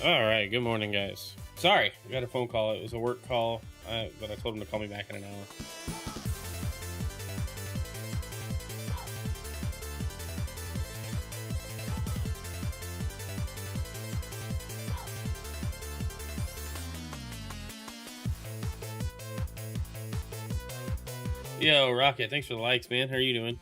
All right, good morning, guys. Sorry, I got a phone call. It was a work call, but I told him to call me back in an hour. Yo, Rocket, thanks for the likes, man. How are you doing?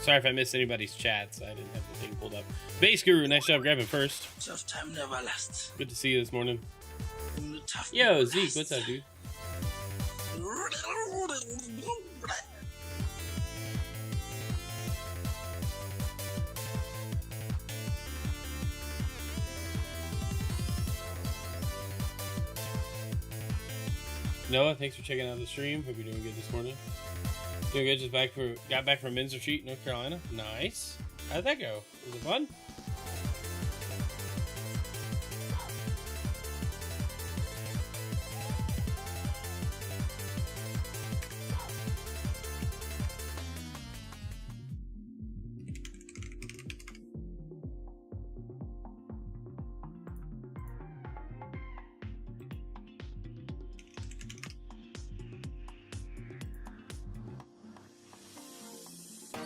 Sorry if I missed anybody's chats. I didn't have the thing pulled up. Base Guru, nice job grabbing first. Tough time never lasts. Good to see you this morning. Tough Yo, Zeke, what's up, dude? Noah, thanks for checking out the stream. Hope you're doing good this morning. Doing good. Just got back from Men's Retreat, North Carolina. Nice. How'd that go? Was it fun?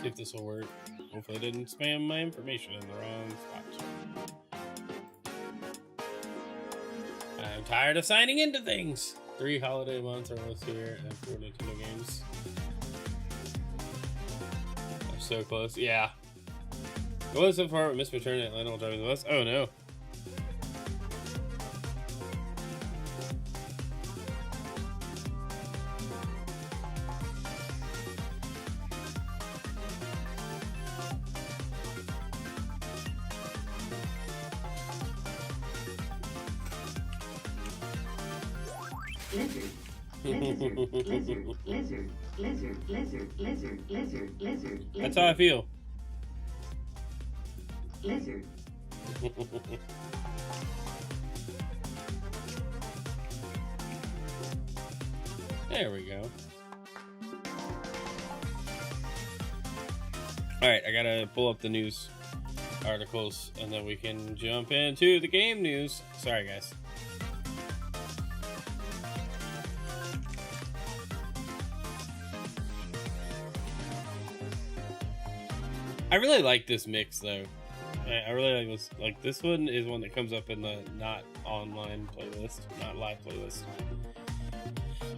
See if this will work. Hopefully I didn't spam my information in the wrong spot. I'm tired of signing into things. 3 holiday months are almost here and 4 Nintendo games. I'm so close. Yeah. It was so far, but missed my turn at Atlanta while driving the bus. Oh no. Lizard. That's how I feel. Lizard. There we go. Alright, I gotta pull up the news articles and then we can jump into the game news. Sorry, guys. I really like this mix though. I really like this. Like this one is one that comes up in the not online playlist, not live playlist.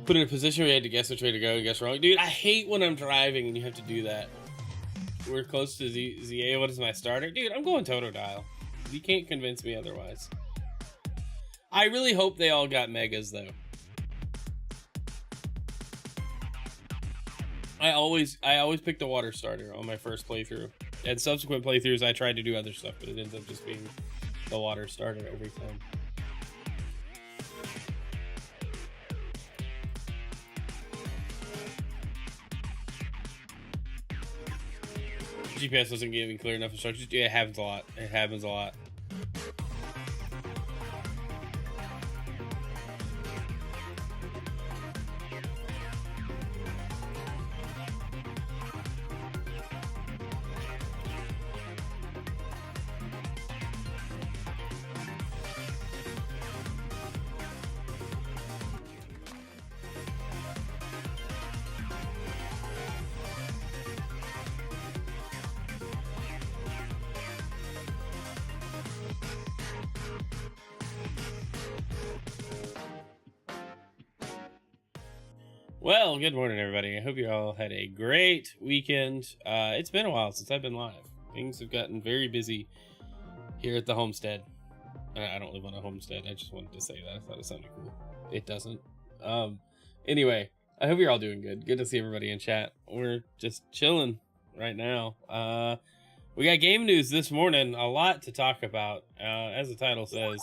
Put in a position where you had to guess which way to go and guess wrong. Dude, I hate when I'm driving and you have to do that. We're close to ZA. What is my starter? Dude, I'm going Totodile. You can't convince me otherwise. I really hope they all got megas though. I always pick the water starter on my first playthrough. And subsequent playthroughs, I tried to do other stuff, but it ends up just being the water starter every time. GPS doesn't give me clear enough instructions. Yeah, it happens a lot. It happens a lot. Well, good morning, everybody. I hope you all had a great weekend. It's been a while since I've been live. Things have gotten very busy here at the homestead. I don't live on a homestead. I just wanted to say that. I thought it sounded cool. It doesn't. Anyway, I hope you're all doing good. Good to see everybody in chat. We're just chilling right now. We got game news this morning. A lot to talk about. As the title says,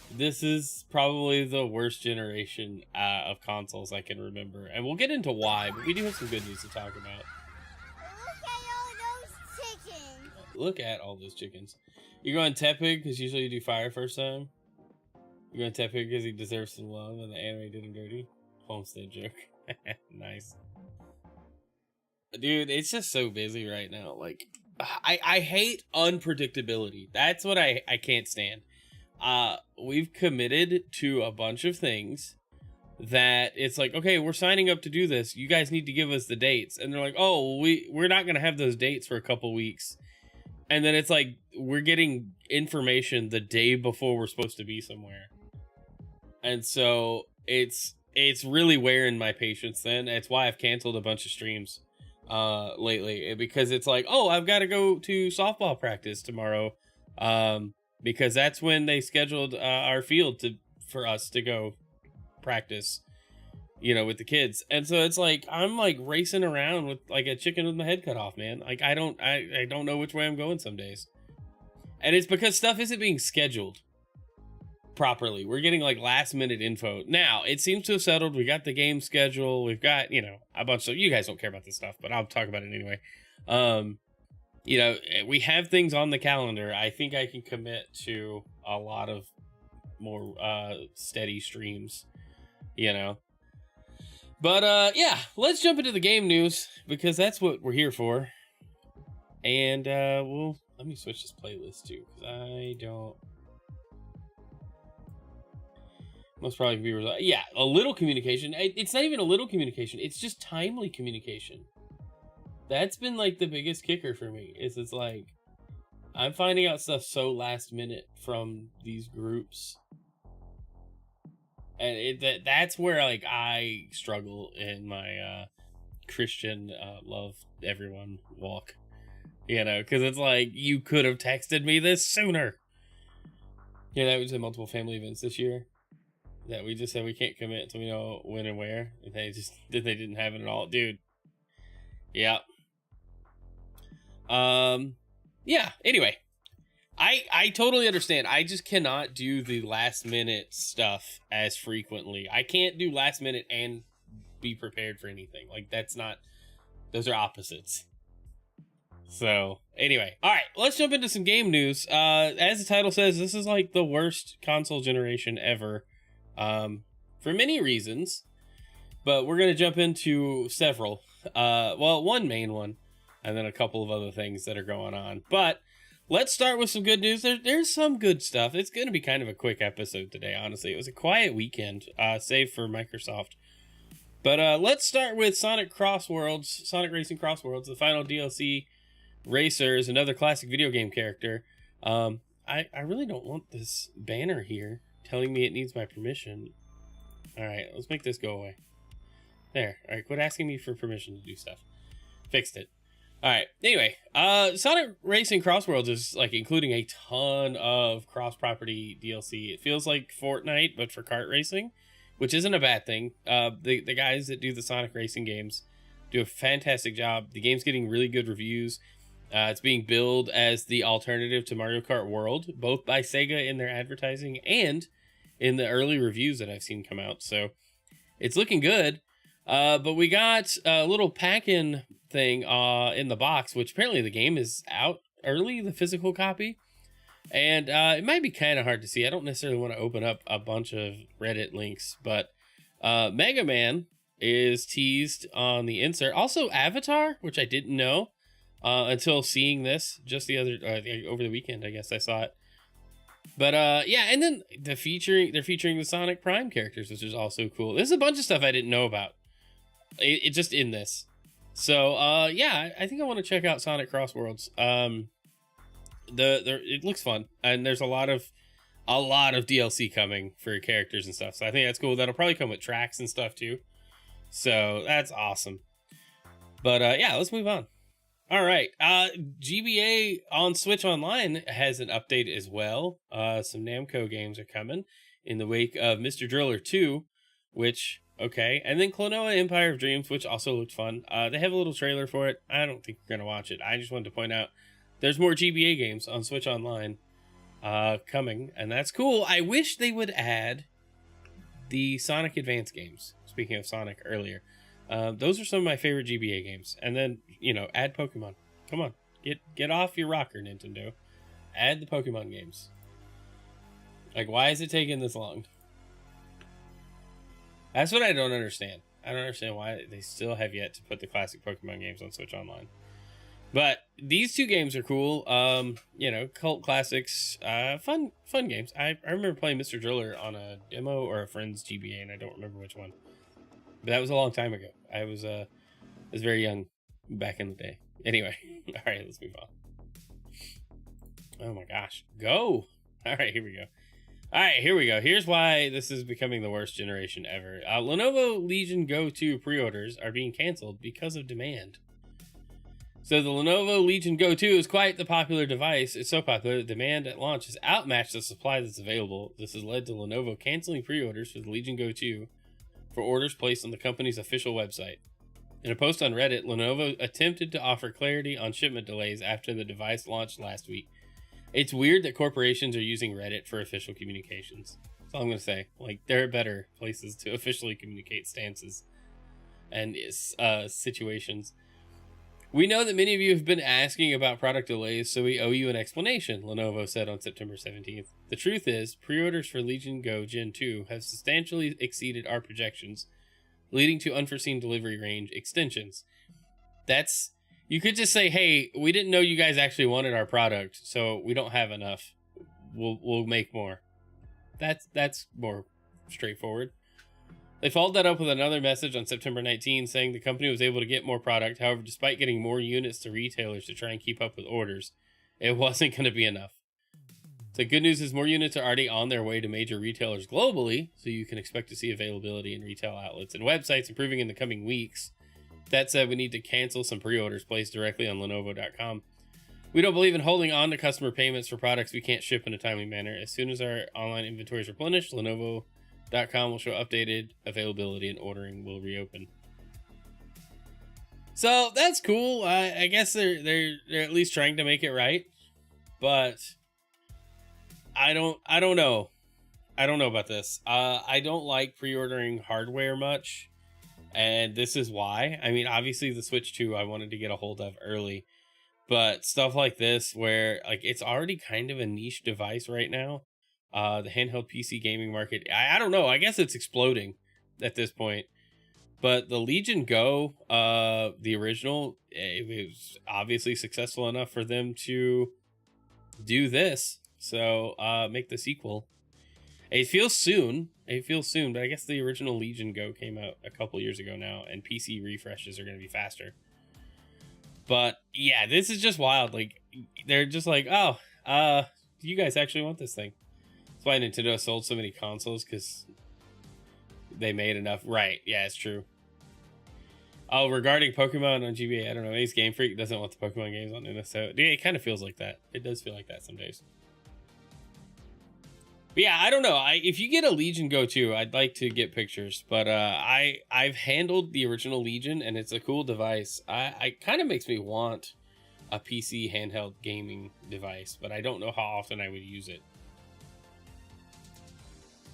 this is probably the worst generation of consoles I can remember. And we'll get into why, but we do have some good news to talk about. Look at all those chickens. You're going Tepig because usually you do fire first time? You're going Tepig because he deserves some love and the anime did him dirty? Homestead joke. Nice. Dude, it's just so busy right now. Like, I hate unpredictability. That's what I can't stand. We've committed to a bunch of things that it's like, okay, we're signing up to do this. You guys need to give us the dates. And they're like, oh, we're not going to have those dates for a couple weeks. And then it's like, we're getting information the day before we're supposed to be somewhere. And so it's really wearing my patience then. That's why I've canceled a bunch of streams lately, because it's like, oh, I've got to go to softball practice tomorrow, because that's when they scheduled our field for us to go practice, with the kids. And so it's like I'm like racing around with like a chicken with my head cut off, man. Like I don't know which way I'm going some days, and it's because stuff isn't being scheduled properly. We're getting like last minute info. Now it seems to have settled. We got the game schedule. We've got, a bunch of, you guys don't care about this stuff, but I'll talk about it anyway. We have things on the calendar. I think I can commit to a lot of more steady streams, But yeah, let's jump into the game news because that's what we're here for. And let me switch this playlist too, because I don't. Most probably viewers, yeah, a little communication. It's not even a little communication. It's just timely communication. That's been like the biggest kicker for me. It's like I'm finding out stuff so last minute from these groups, and that's where like I struggle in my Christian love everyone walk. Because it's like you could have texted me this sooner. That was in multiple family events this year. That we just said we can't commit until we know when and where. And they didn't have it at all. Dude. Yeah. Yeah, anyway. I totally understand. I just cannot do the last minute stuff as frequently. I can't do last minute and be prepared for anything. Like those are opposites. So anyway, all right, let's jump into some game news. As the title says, this is like the worst console generation ever. For many reasons, but we're going to jump into several. One main one, and then a couple of other things that are going on. But let's start with some good news. There's some good stuff. It's going to be kind of a quick episode today, honestly. It was a quiet weekend, save for Microsoft. But let's start with Sonic Racing Cross Worlds, the final DLC. Racer is another classic video game character. I really don't want this banner here telling me it needs my permission. Alright, let's make this go away. There. Alright, quit asking me for permission to do stuff. Fixed it. Alright, anyway. Sonic Racing Cross Worlds is like including a ton of cross-property DLC. It feels like Fortnite, but for kart racing, which isn't a bad thing. The guys that do the Sonic Racing games do a fantastic job. The game's getting really good reviews. It's being billed as the alternative to Mario Kart World, both by Sega in their advertising and in the early reviews that I've seen come out. So it's looking good. But we got a little pack-in thing in the box, which apparently the game is out early, the physical copy. And it might be kind of hard to see. I don't necessarily want to open up a bunch of Reddit links, but Mega Man is teased on the insert. Also Avatar, which I didn't know until seeing this just the other over the weekend. I guess I saw it. But yeah, and then they're featuring the Sonic Prime characters, which is also cool. There's a bunch of stuff I didn't know about. It just in this. So yeah, I think I want to check out Sonic Cross Worlds. It looks fun, and there's a lot of DLC coming for characters and stuff. So I think that's cool. That'll probably come with tracks and stuff too. So that's awesome. But yeah, let's move on. All right. GBA on Switch Online has an update as well. Some Namco games are coming in the wake of Mr. Driller 2, which, okay. And then Klonoa Empire of Dreams, which also looked fun. They have a little trailer for it. I don't think we're going to watch it. I just wanted to point out there's more GBA games on Switch Online coming, and that's cool. I wish they would add the Sonic Advance games. Speaking of Sonic earlier. Those are some of my favorite GBA games. And then, add Pokemon. Come on. Get off your rocker, Nintendo. Add the Pokemon games. Like, why is it taking this long? That's what I don't understand. I don't understand why they still have yet to put the classic Pokemon games on Switch Online. But these two games are cool. You know, cult classics, fun games. I remember playing Mr. Driller on a demo or a friend's GBA, and I don't remember which one. But that was a long time ago. I was very young back in the day. Anyway, all right, let's move on. Oh my gosh, go! All right, here we go. All right, here we go. Here's why this is becoming the worst generation ever. Lenovo Legion Go 2 pre-orders are being canceled because of demand. So the Lenovo Legion Go 2 is quite the popular device. It's so popular that demand at launch has outmatched the supply that's available. This has led to Lenovo canceling pre-orders for the Legion Go 2 for orders placed on the company's official website. In a post on Reddit, Lenovo attempted to offer clarity on shipment delays after the device launched last week. It's weird that corporations are using Reddit for official communications. That's all I'm going to say. Like, there are better places to officially communicate stances and situations. We know that many of you have been asking about product delays, so we owe you an explanation, Lenovo said on September 17th. The truth is, pre-orders for Legion Go Gen 2 have substantially exceeded our projections, leading to unforeseen delivery range extensions. You could just say, hey, we didn't know you guys actually wanted our product, so we don't have enough. We'll make more. That's more straightforward. They followed that up with another message on September 19, saying the company was able to get more product. However, despite getting more units to retailers to try and keep up with orders, it wasn't going to be enough. The good news is more units are already on their way to major retailers globally, so you can expect to see availability in retail outlets and websites improving in the coming weeks. That said, we need to cancel some pre-orders placed directly on Lenovo.com. We don't believe in holding on to customer payments for products we can't ship in a timely manner. As soon as our online inventory is replenished, Lenovo.com will show updated availability and ordering will reopen. So that's cool. I guess they're at least trying to make it right, but I don't know. I don't know about this. I don't like pre-ordering hardware much, and this is why. I mean, obviously the Switch 2 I wanted to get a hold of early, but stuff like this where like it's already kind of a niche device right now. The handheld PC gaming market, I don't know. I guess it's exploding at this point. But the Legion Go, the original, it was obviously successful enough for them to do this. So make the sequel. It feels soon, but I guess the original Legion Go came out a couple years ago now, and PC refreshes are going to be faster. But yeah, this is just wild. Like, they're just like, oh, you guys actually want this thing. That's why Nintendo sold so many consoles, because they made enough. Right, yeah, it's true. Oh, regarding Pokemon on GBA, I don't know. Ace Game Freak doesn't want the Pokemon games on Nintendo. So yeah, it kind of feels like that. It does feel like that some days. But yeah, I don't know. If you get a Legion Go 2, I'd like to get pictures. But I've handled the original Legion, and it's a cool device. It kind of makes me want a PC handheld gaming device, but I don't know how often I would use it.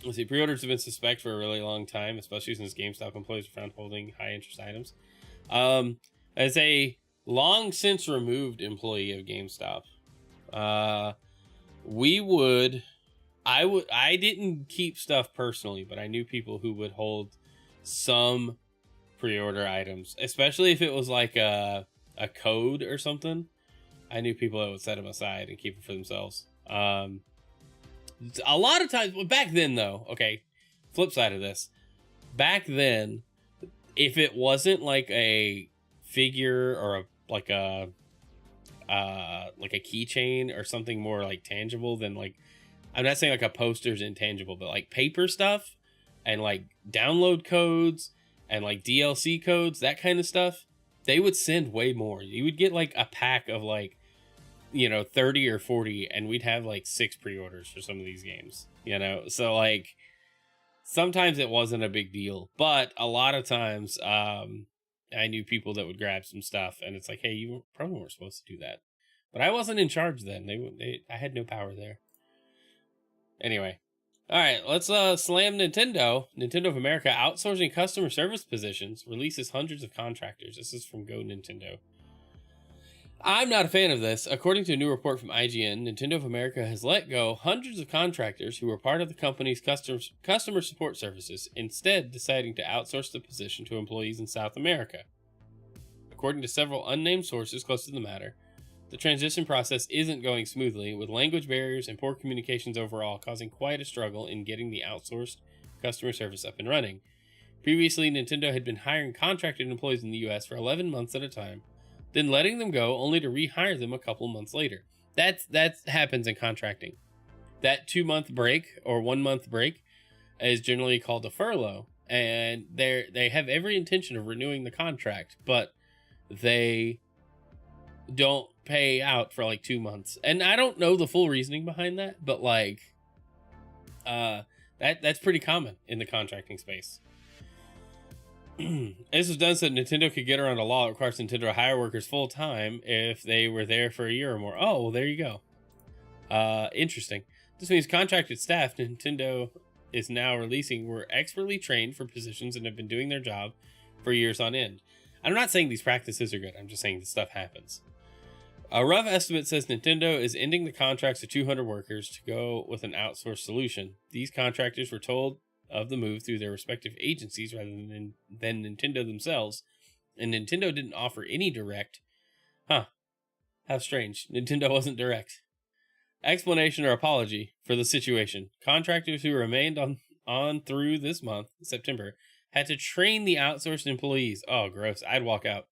Let's see, pre-orders have been suspect for a really long time, especially since GameStop employees are found holding high-interest items. As a long since removed employee of GameStop, I didn't keep stuff personally, but I knew people who would hold some pre-order items, especially if it was like a code or something. I knew people that would set them aside and keep it for themselves. A lot of times, back then though, okay, flip side of this, back then, if it wasn't like a figure or like a keychain or something more like tangible than like, I'm not saying like a poster's intangible, but like paper stuff and like download codes and like DLC codes, that kind of stuff, they would send way more. You would get like a pack of like, 30 or 40, and we'd have like 6 pre-orders for some of these games, so like sometimes it wasn't a big deal, but a lot of times I knew people that would grab some stuff, and it's like, hey, you probably weren't supposed to do that, but I wasn't in charge then. I had no power there. Anyway, all right, let's slam Nintendo of America outsourcing customer service positions, releases hundreds of contractors. This is from Go Nintendo. I'm not a fan of this. According to a new report from IGN, Nintendo of America has let go hundreds of contractors who were part of the company's customer support services, instead deciding to outsource the position to employees in South America. According to several unnamed sources close to the matter, the transition process isn't going smoothly, with language barriers and poor communications overall causing quite a struggle in getting the outsourced customer service up and running. Previously, Nintendo had been hiring contracted employees in the US for 11 months at a time, then letting them go only to rehire them a couple months later. That happens in contracting. That 2-month break or 1-month break is generally called a furlough, and they have every intention of renewing the contract, but they don't pay out for like 2 months. And I don't know the full reasoning behind that, but like that's pretty common in the contracting space. This was done so that Nintendo could get around a law that requires Nintendo to hire workers full time if they were there for a year or more. Oh, well, there you go. Interesting. This means contracted staff Nintendo is now releasing were expertly trained for positions and have been doing their job for years on end. I'm not saying these practices are good. I'm just saying this stuff happens. A rough estimate says Nintendo is ending the contracts of 200 workers to go with an outsourced solution. These contractors were told of the move through their respective agencies rather than Nintendo themselves, and Nintendo didn't offer any direct. How strange. Nintendo wasn't direct. Explanation or apology for the situation. Contractors who remained on through this month, September, had to train the outsourced employees. Oh, gross. I'd walk out.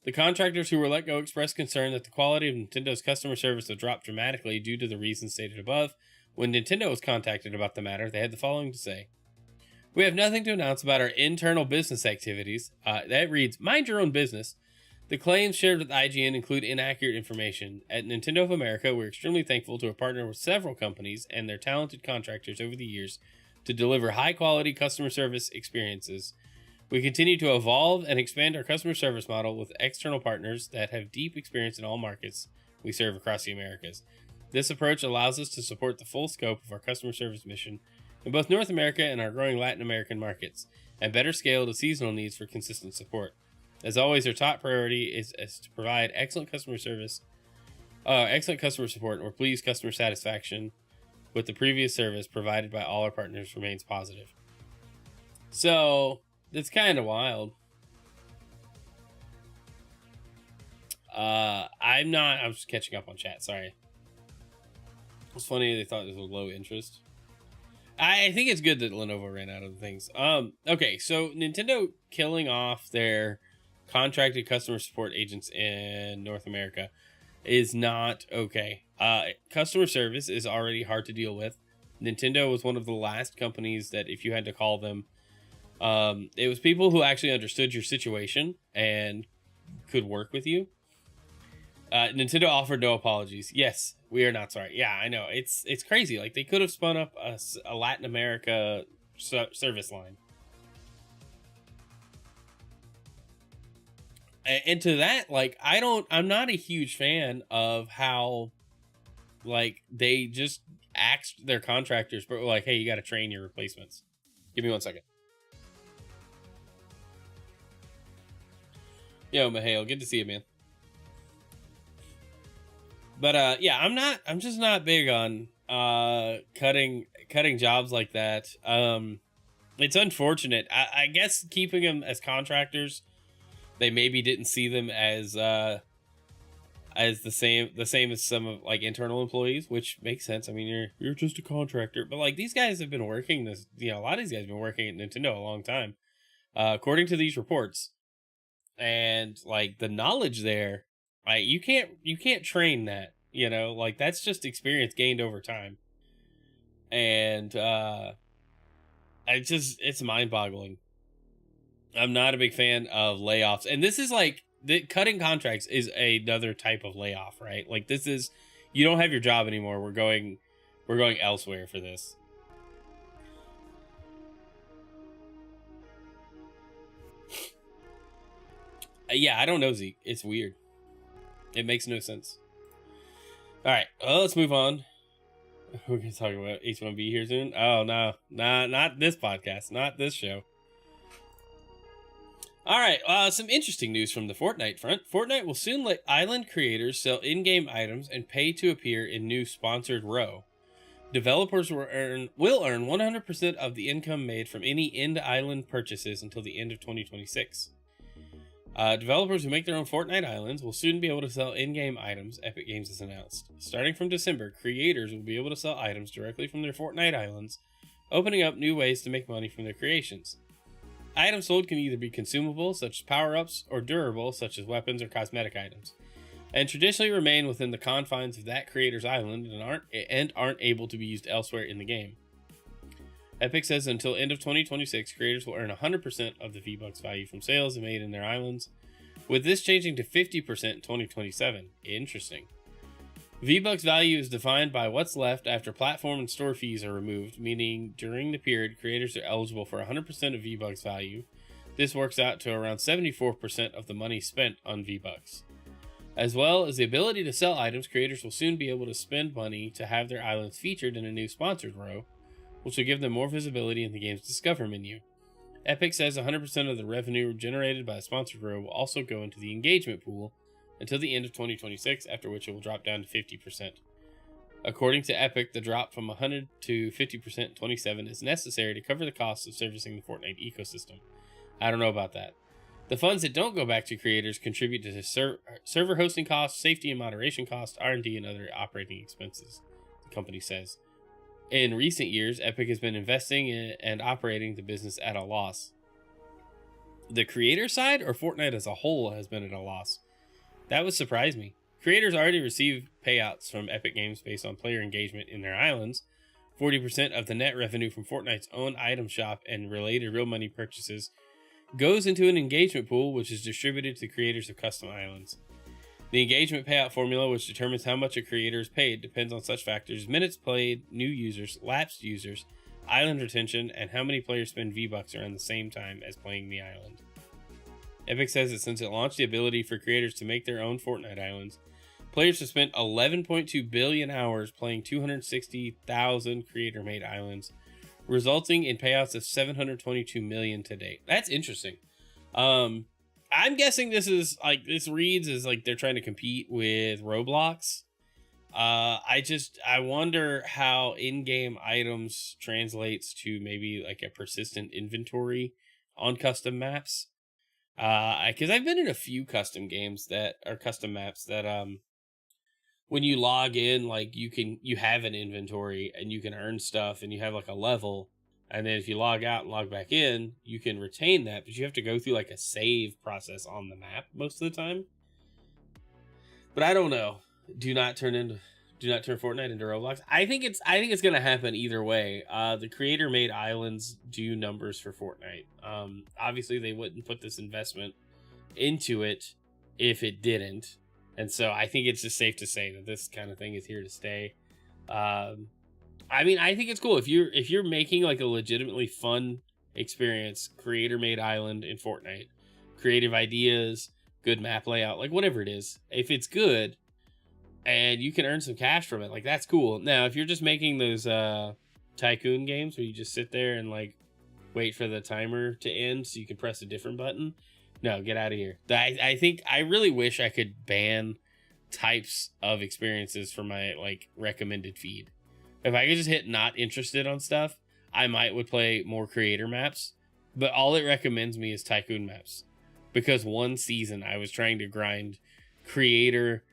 The contractors who were let go expressed concern that the quality of Nintendo's customer service would drop dramatically due to the reasons stated above. When Nintendo was contacted about the matter, they had the following to say. We have nothing to announce about our internal business activities. That reads, mind your own business. The claims shared with IGN include inaccurate information. At Nintendo of America, we're extremely thankful to have partnered with several companies and their talented contractors over the years to deliver high-quality customer service experiences. We continue to evolve and expand our customer service model with external partners that have deep experience in all markets we serve across the Americas. This approach allows us to support the full scope of our customer service mission in both North America and our growing Latin American markets, and better scale to seasonal needs for consistent support. As always, our top priority is to provide excellent customer support, and we're pleased customer satisfaction with the previous service provided by all our partners remains positive. So, it's kind of wild. I'm just catching up on chat, sorry. It's funny they thought this was low interest. I think it's good that Lenovo ran out of things. Okay, so Nintendo killing off their contracted customer support agents in North America is not okay. Customer service is already hard to deal with. Nintendo was one of the last companies that if you had to call them, it was people who actually understood your situation and could work with you. Nintendo offered no apologies. Yes, we are not sorry. Yeah, I know. It's crazy. Like, they could have spun up a Latin America service line. And to that, like, I'm not a huge fan of how, like, they just axed their contractors, but were like, hey, you got to train your replacements. Give me 1 second. Yo, Mahale, good to see you, man. But yeah, I'm just not big on cutting jobs like that. It's unfortunate. I guess keeping them as contractors, they maybe didn't see them as the same as some of like internal employees, which makes sense. I mean, you're just a contractor, but like these guys have been working this, a lot of these guys have been working at Nintendo a long time, according to these reports, and like the knowledge there. Right, you can't train that, like that's just experience gained over time. And it's mind-boggling. I'm not a big fan of layoffs. And this is like cutting contracts is another type of layoff, right? Like this is you don't have your job anymore. We're going elsewhere for this. Yeah, I don't know, Zeke. It's weird. It makes no sense. All right, well, let's move on. We're going to talk about H1B here soon. Oh, no. Nah, not this podcast. Not this show. All right, some interesting news from the Fortnite front. Fortnite will soon let island creators sell in-game items and pay to appear in new sponsored row. Developers will earn 100% of the income made from any end-island purchases until the end of 2026. Developers who make their own Fortnite islands will soon be able to sell in-game items, Epic Games has announced. Starting from December, creators will be able to sell items directly from their Fortnite islands, opening up new ways to make money from their creations. Items sold can either be consumable, such as power-ups, or durable, such as weapons or cosmetic items, and traditionally remain within the confines of that creator's island and aren't able to be used elsewhere in the game. Epic says until end of 2026, creators will earn 100% of the V-Bucks value from sales made in their islands, with this changing to 50% in 2027. Interesting. V-Bucks value is defined by what's left after platform and store fees are removed, meaning during the period, creators are eligible for 100% of V-Bucks value. This works out to around 74% of the money spent on V-Bucks. As well as the ability to sell items, creators will soon be able to spend money to have their islands featured in a new sponsored row, which will give them more visibility in the game's Discover menu. Epic says 100% of the revenue generated by the sponsored row will also go into the engagement pool until the end of 2026, after which it will drop down to 50%. According to Epic, the drop from 100 to 50% in 27 is necessary to cover the costs of servicing the Fortnite ecosystem. I don't know about that. The funds that don't go back to creators contribute to server hosting costs, safety and moderation costs, R&D, and other operating expenses, the company says. In recent years, Epic has been investing in and operating the business at a loss. The creator side, or Fortnite as a whole, has been at a loss. That would surprise me. Creators already receive payouts from Epic Games based on player engagement in their islands. 40% of the net revenue from Fortnite's own item shop and related real money purchases goes into an engagement pool, which is distributed to creators of custom islands. The engagement payout formula, which determines how much a creator is paid, depends on such factors as minutes played, new users, lapsed users, island retention, and how many players spend V-Bucks around the same time as playing the island. Epic says that since it launched the ability for creators to make their own Fortnite islands, players have spent 11.2 billion hours playing 260,000 creator-made islands, resulting in payouts of $722 million to date. That's interesting. I'm guessing this reads as like they're trying to compete with Roblox. I wonder how in-game items translates to maybe like a persistent inventory on custom maps. Because I've been in a few custom games that are custom maps that when you log in, like you have an inventory and you can earn stuff and you have like a level. And then if you log out and log back in, you can retain that, but you have to go through like a save process on the map most of the time. But I don't know. Do not turn Fortnite into Roblox. I think it's gonna happen either way. The creator made islands do numbers for Fortnite. Obviously they wouldn't put this investment into it if it didn't. And so I think it's just safe to say that this kind of thing is here to stay. I mean, I think it's cool if you're making like a legitimately fun experience, creator-made island in Fortnite, creative ideas, good map layout, like whatever it is. If it's good and you can earn some cash from it, like that's cool. Now, if you're just making those tycoon games where you just sit there and like wait for the timer to end so you can press a different button, no, get out of here. I really wish I could ban types of experiences for my like recommended feed. If I could just hit not interested on stuff, I would play more creator maps, but all it recommends me is tycoon maps. Because one season I was trying to grind creator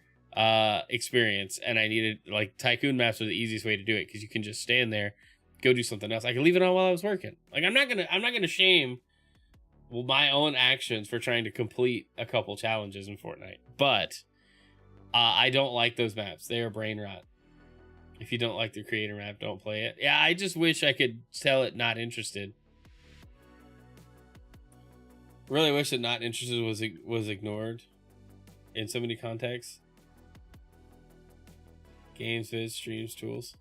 experience and I needed like tycoon maps were the easiest way to do it because you can just stand there, go do something else. I can leave it on while I was working. Like I'm not gonna shame my own actions for trying to complete a couple challenges in Fortnite, but I don't like those maps. They are brain rot. If you don't like the creator map, don't play it. Yeah, I just wish I could tell it not interested. Really wish that not interested was ignored in so many contexts. Games, vids, streams, tools.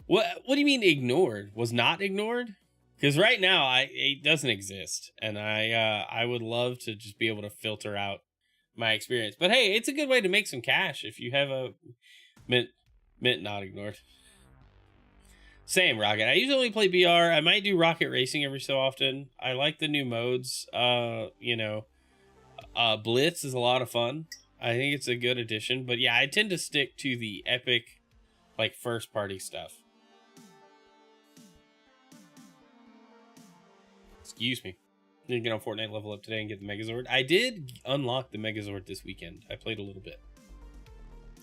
What do you mean ignored? Was not ignored? Because right now it doesn't exist, and I would love to just be able to filter out my experience. But hey, it's a good way to make some cash if you have a mint not ignored. Same, Rocket. I usually only play BR. I might do Rocket Racing every so often. I like the new modes. Blitz is a lot of fun. I think it's a good addition. But yeah, I tend to stick to the epic, like, first party stuff. Excuse me. Didn't get on Fortnite level up today and get the Megazord. I did unlock the Megazord this weekend. I played a little bit.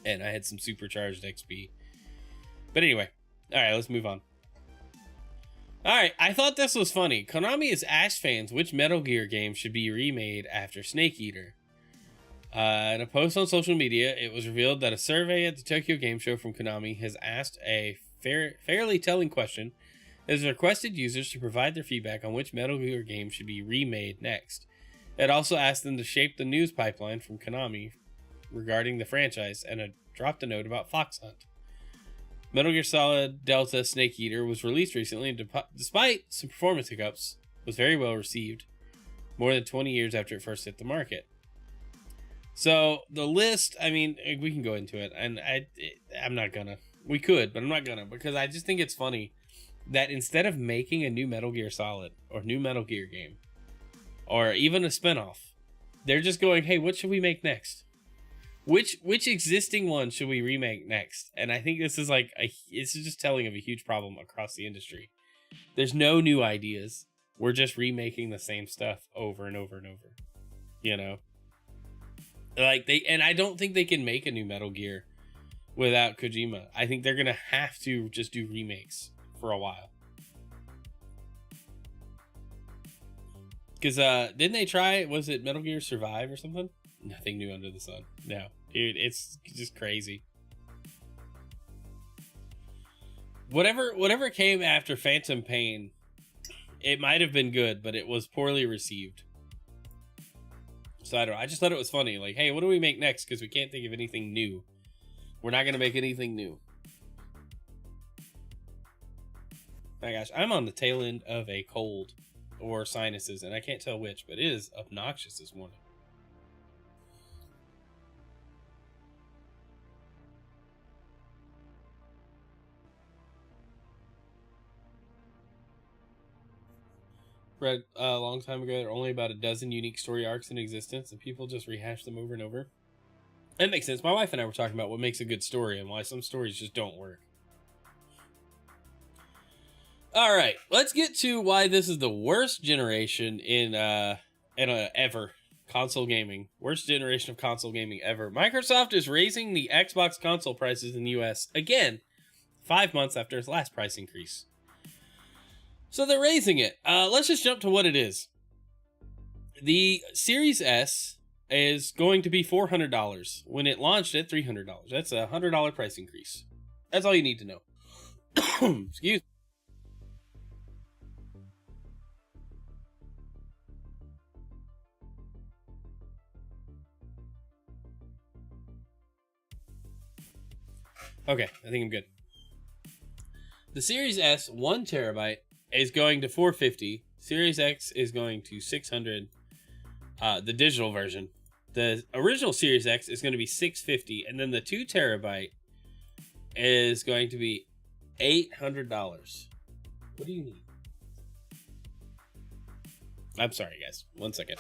And I had some supercharged XP. But anyway. Alright, let's move on. Alright, I thought this was funny. Konami has asked fans which Metal Gear game should be remade after Snake Eater. In a post on social media, it was revealed that a survey at the Tokyo Game Show from Konami has asked a fairly telling question. It has requested users to provide their feedback on which Metal Gear game should be remade next. It also asked them to shape the news pipeline from Konami regarding the franchise and dropped a note about Fox Hunt. Metal Gear Solid Delta Snake Eater was released recently and despite some performance hiccups, was very well received more than 20 years after it first hit the market. So the list, I mean, we can go into it, and I'm not gonna. We could, but I'm not gonna, because I just think it's funny that instead of making a new Metal Gear Solid or new Metal Gear game, or even a spinoff, they're just going, hey, what should we make next? Which existing one should we remake next? And I think this is this is just telling of a huge problem across the industry. There's no new ideas. We're just remaking the same stuff over and over and over. You know? And I don't think they can make a new Metal Gear without Kojima. I think they're gonna have to just do remakes for a while. Because didn't they try, was it Metal Gear Survive or something? Nothing new under the sun. No. Dude, it's just crazy. Whatever came after Phantom Pain, it might have been good, but it was poorly received. So I don't know. I just thought it was funny. Like, hey, what do we make next? Because we can't think of anything new. We're not going to make anything new. My gosh, I'm on the tail end of a cold or sinuses, and I can't tell which, but it is obnoxious this morning. Read a long time ago, there are only about a dozen unique story arcs in existence, and people just rehash them over and over. That makes sense. My wife and I were talking about what makes a good story and why some stories just don't work. All right, let's get to why this is the worst generation in ever console gaming. Worst generation of console gaming ever. Microsoft is raising the Xbox console prices in the US again, 5 months after its last price increase. So they're raising it. Let's just jump to what it is. The Series S is going to be $400 when it launched at $300. That's a $100 price increase. That's all you need to know. Excuse me. Okay, I think I'm good. The Series S 1 terabyte is going to $450. Series X is going to $600. The digital version. The original Series X is going to be $650, and then the 2 terabyte is going to be $800. What do you need? I'm sorry, guys. 1 second.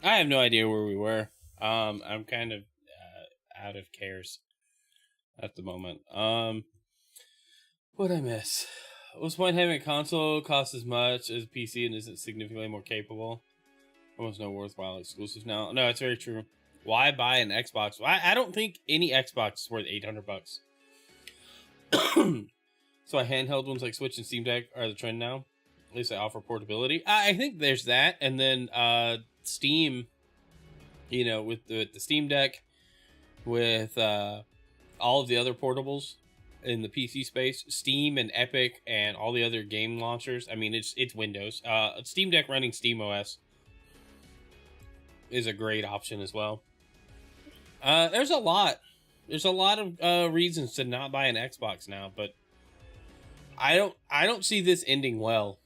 I have no idea where we were. I'm kind of out of cares at the moment. What'd I miss? What's the point having a console costs as much as a PC and isn't significantly more capable? Almost no worthwhile exclusives now. No, it's very true. Why buy an Xbox? I don't think any Xbox is worth $800. So handheld ones like Switch and Steam Deck are the trend now. At least they offer portability. I think there's that, and then Steam. With the Steam Deck, with all of the other portables in the PC space, Steam and Epic and all the other game launchers. I mean, it's Windows. Steam Deck running Steam OS is a great option as well. There's a lot of reasons to not buy an Xbox now, but I don't see this ending well.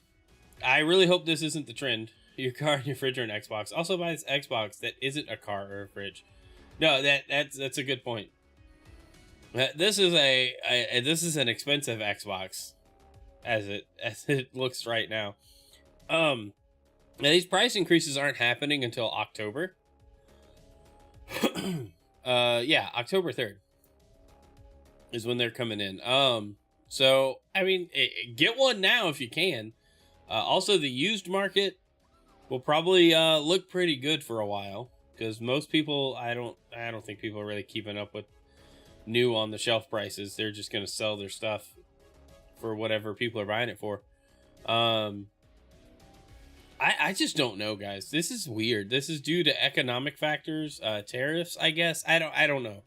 I really hope this isn't the trend. Your car and your fridge are an Xbox. Also buy this Xbox that isn't a car or a fridge. No, that's a good point. This is an expensive Xbox, as it looks right now. Now these price increases aren't happening until October. Yeah, October 3rd is when they're coming in. So I mean, get one now if you can. Also, the used market will probably look pretty good for a while, because most people, I don't think people are really keeping up with new on the shelf prices. They're just going to sell their stuff for whatever people are buying it for. I just don't know, guys. This is weird. This is due to economic factors, tariffs, I guess. I don't know.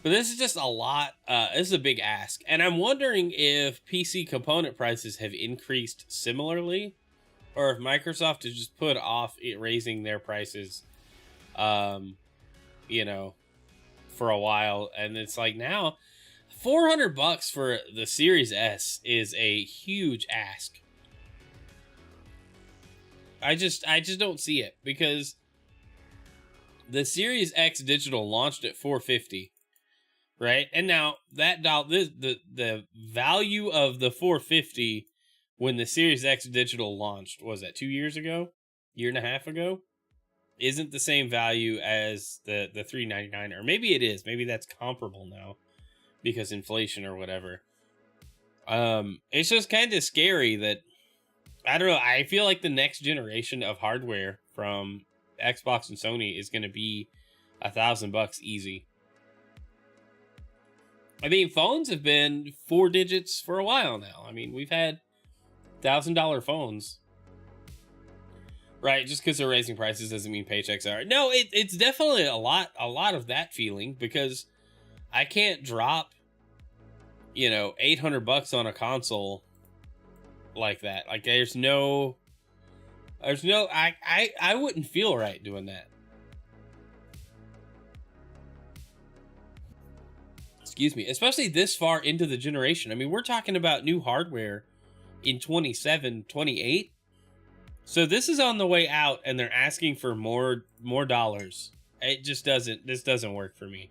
But this is just a lot. This is a big ask. And I'm wondering if PC component prices have increased similarly, or if Microsoft has just put off raising their prices, for a while. And it's like now, $400 for the Series S is a huge ask. I just don't see it, because the Series X digital launched at $450, right? And now the value of the $450 when the Series X digital launched, was that 2 years ago, year and a half ago, isn't the same value as the $399, or maybe it is. Maybe that's comparable now because inflation or whatever. It's just kind of scary that, I don't know. I feel like the next generation of hardware from Xbox and Sony is going to be $1,000 easy. I mean, phones have been 4 digits for a while now. I mean, we've had $1,000 phones, right? Just because they're raising prices doesn't mean paychecks are. No, it's definitely a lot of that feeling, because I can't drop, $800 on a console like that. Like I wouldn't feel right doing that. Excuse me. Especially this far into the generation. I mean, we're talking about new hardware in 27, 28. So this is on the way out, and they're asking for more dollars. This doesn't work for me.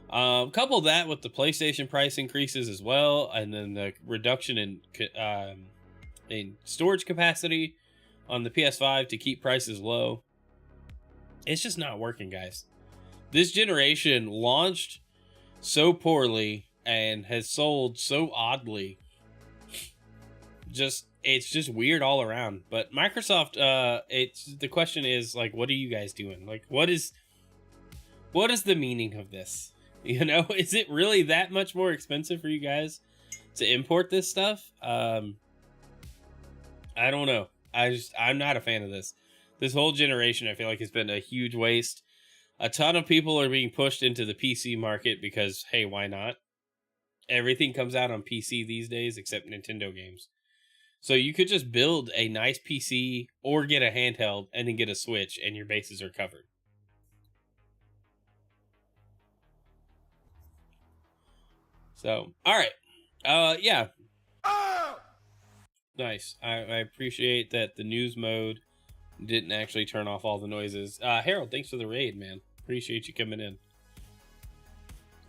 Couple that with the PlayStation price increases as well, and then the reduction in storage capacity on the PS5 to keep prices low. It's just not working, guys. This generation launched so poorly and has sold so oddly. It's just weird all around. But Microsoft, the question is, like, what are you guys doing? Like, what is the meaning of this? Is it really that much more expensive for you guys to import this stuff? I don't know. I'm not a fan of this. This whole generation, I feel like, has been a huge waste. A ton of people are being pushed into the PC market because, hey, why not? Everything comes out on PC these days except Nintendo games. So you could just build a nice PC or get a handheld and then get a Switch, and your bases are covered. So, all right. Yeah. Oh! Nice. I appreciate that the news mode didn't actually turn off all the noises. Harold, thanks for the raid, man. Appreciate you coming in.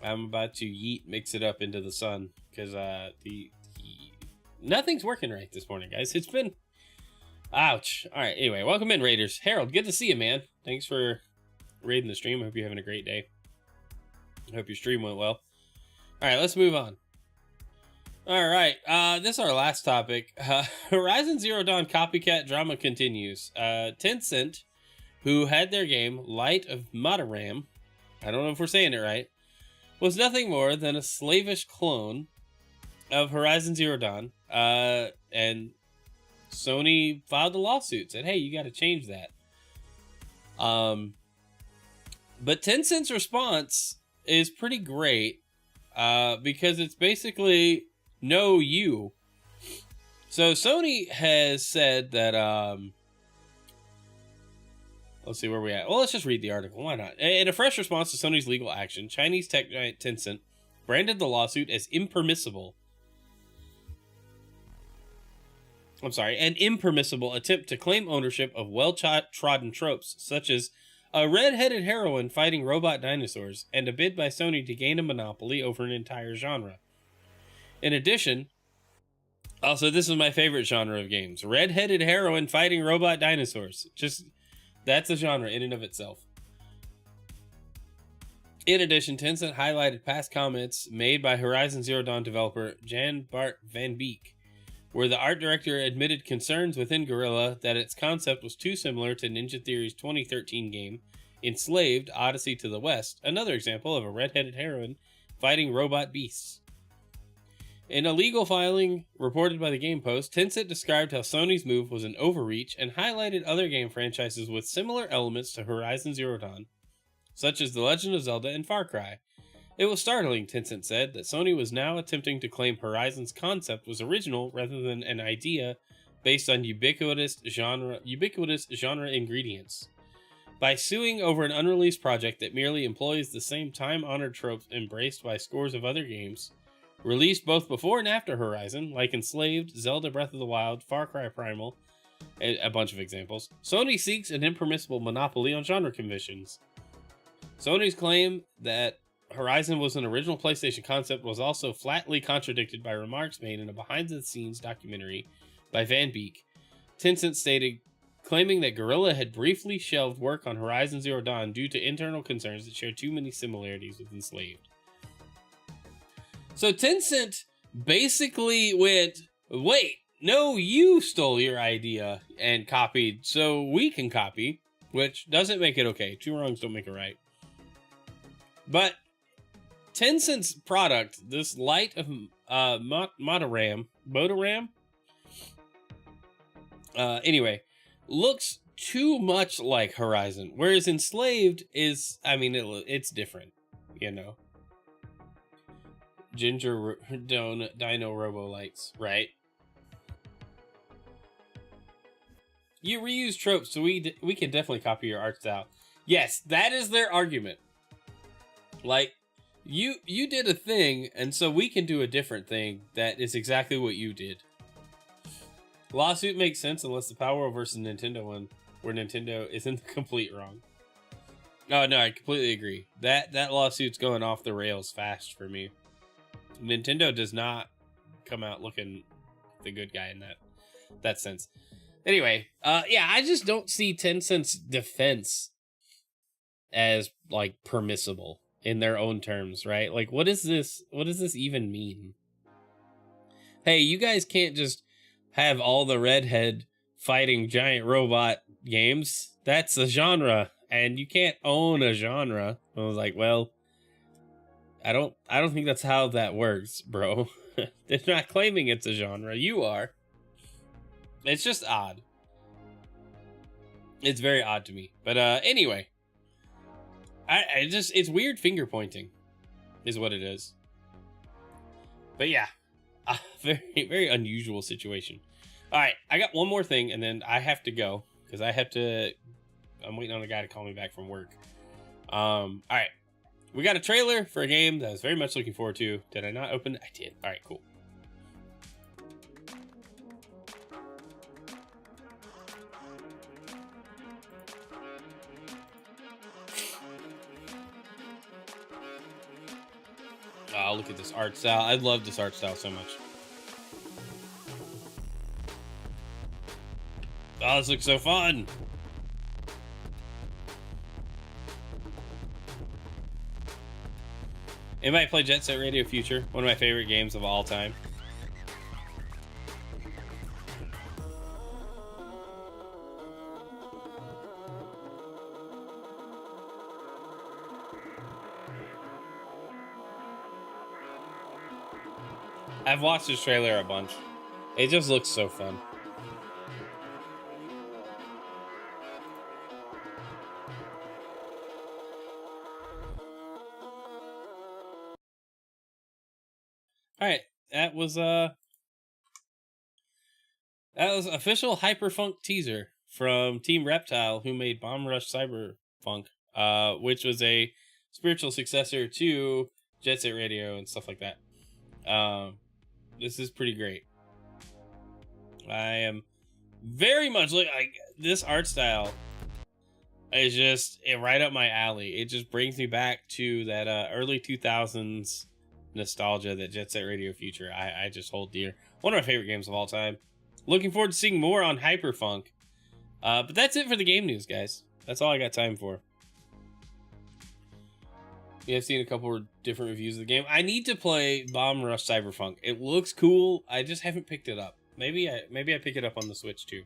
I'm about to mix it up into the sun, because nothing's working right this morning, guys. It's been Ouch. All right. Anyway, welcome in, Raiders. Harold, good to see you, man. Thanks for raiding the stream. Hope you're having a great day. Hope your stream went well. All right, let's move on. All right, this is our last topic. Horizon Zero Dawn copycat drama continues. Tencent, who had their game Light of Mataram, I don't know if we're saying it right, was nothing more than a slavish clone of Horizon Zero Dawn, and Sony filed a lawsuit, said, hey, you got to change that. But Tencent's response is pretty great, because it's basically no you. So Sony has said that, let's see where we at. Well, let's just read the article. Why not? In a fresh response to Sony's legal action, Chinese tech giant Tencent branded the lawsuit as impermissible. An impermissible attempt to claim ownership of well-trodden tropes, such as a red-headed heroine fighting robot dinosaurs, and a bid by Sony to gain a monopoly over an entire genre. In addition, also, this is my favorite genre of games. Red-headed heroine fighting robot dinosaurs. That's a genre in and of itself. In addition, Tencent highlighted past comments made by Horizon Zero Dawn developer Jan Bart Van Beek, where the art director admitted concerns within Guerrilla that its concept was too similar to Ninja Theory's 2013 game, Enslaved: Odyssey to the West, another example of a red-headed heroine fighting robot beasts. In a legal filing reported by the Game Post, Tencent described how Sony's move was an overreach and highlighted other game franchises with similar elements to Horizon Zero Dawn, such as The Legend of Zelda and Far Cry. It was startling, Tencent said, that Sony was now attempting to claim Horizon's concept was original rather than an idea based on ubiquitous genre ingredients. By suing over an unreleased project that merely employs the same time-honored tropes embraced by scores of other games, released both before and after Horizon, like Enslaved, Zelda Breath of the Wild, Far Cry Primal, a bunch of examples, Sony seeks an impermissible monopoly on genre conventions. Sony's claim that Horizon was an original PlayStation concept was also flatly contradicted by remarks made in a behind-the-scenes documentary by Van Beek. Tencent stated, claiming that Guerrilla had briefly shelved work on Horizon Zero Dawn due to internal concerns that shared too many similarities with Enslaved. So Tencent basically went, wait, no, you stole your idea and copied, so we can copy, which doesn't make it okay. Two wrongs don't make it right. But Tencent's product, this Light of Mataram, anyway, looks too much like Horizon, whereas Enslaved is, it's different, you know. Ginger Dino Robo Lights, right? You reuse tropes, so we can definitely copy your art style. Yes, that is their argument. Like, you did a thing, and so we can do a different thing that is exactly what you did. Lawsuit makes sense unless the Power versus Nintendo one, where Nintendo is in the complete wrong. Oh no, I completely agree. That lawsuit's going off the rails fast for me. Nintendo does not come out looking the good guy in that sense. Anyway, yeah, I just don't see Tencent's defense as like permissible in their own terms, right? Like, what does this even mean? Hey, you guys can't just have all the redhead fighting giant robot games. That's a genre, and you can't own a genre. I was like, well, I don't think that's how that works, bro. They're not claiming it's a genre. You are. It's just odd. It's very odd to me. But anyway, I just, it's weird finger pointing is what it is. But yeah, a very, very unusual situation. All right, I got one more thing, and then I have to go because I'm waiting on a guy to call me back from work. All right, we got a trailer for a game that I was very much looking forward to. Did I not open it? I did. All right, cool. Oh, look at this art style. I love this art style so much. Oh, this looks so fun. Anybody play Jet Set Radio Future? One of my favorite games of all time. I've watched this trailer a bunch. It just looks so fun. All right, that was official Hyperfunk teaser from Team Reptile, who made Bomb Rush Cyberfunk, which was a spiritual successor to Jet Set Radio and stuff like that. This is pretty great. I am very much like this art style is just right up my alley. It just brings me back to that early 2000s nostalgia that Jet Set Radio Future I just hold dear. One of my favorite games of all time. Looking forward to seeing more on Hyperfunk. But that's it for the game news, guys. That's all I got time for. Yeah, I've seen a couple of different reviews of the game. I need to play Bomb Rush Cyberfunk. It looks cool. I just haven't picked it up. Maybe I pick it up on the Switch too.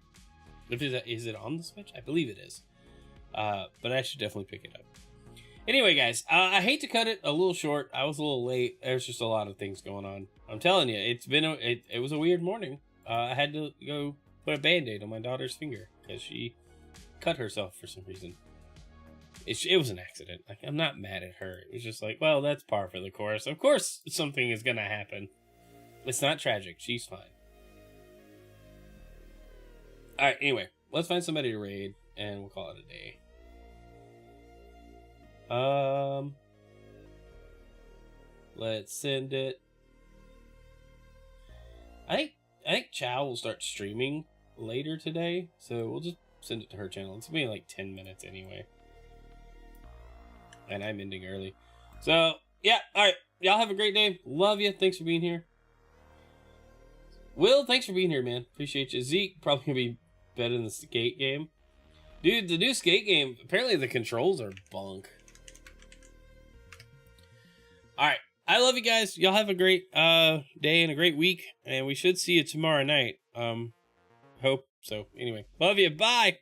Is it on the Switch? I believe it is. But I should definitely pick it up. Anyway, guys, I hate to cut it a little short. I was a little late. There's just a lot of things going on. I'm telling you, it was a weird morning. I had to go put a Band-Aid on my daughter's finger because she cut herself for some reason. It was an accident. Like, I'm not mad at her. It was just like, well, that's par for the course. Of course something is gonna happen. It's not tragic. She's fine. Alright, anyway. Let's find somebody to raid, and we'll call it a day. Let's send it. I think Chow will start streaming later today, so we'll just send it to her channel. It's gonna be like 10 minutes anyway. And I'm ending early. So, yeah, alright. Y'all have a great day. Love you. Thanks for being here. Will, thanks for being here, man. Appreciate you. Zeke, probably gonna be better than the skate game. Dude, the new skate game, apparently the controls are bunk. Alright. I love you guys. Y'all have a great day and a great week. And we should see you tomorrow night. Hope so. Anyway, love you. Bye.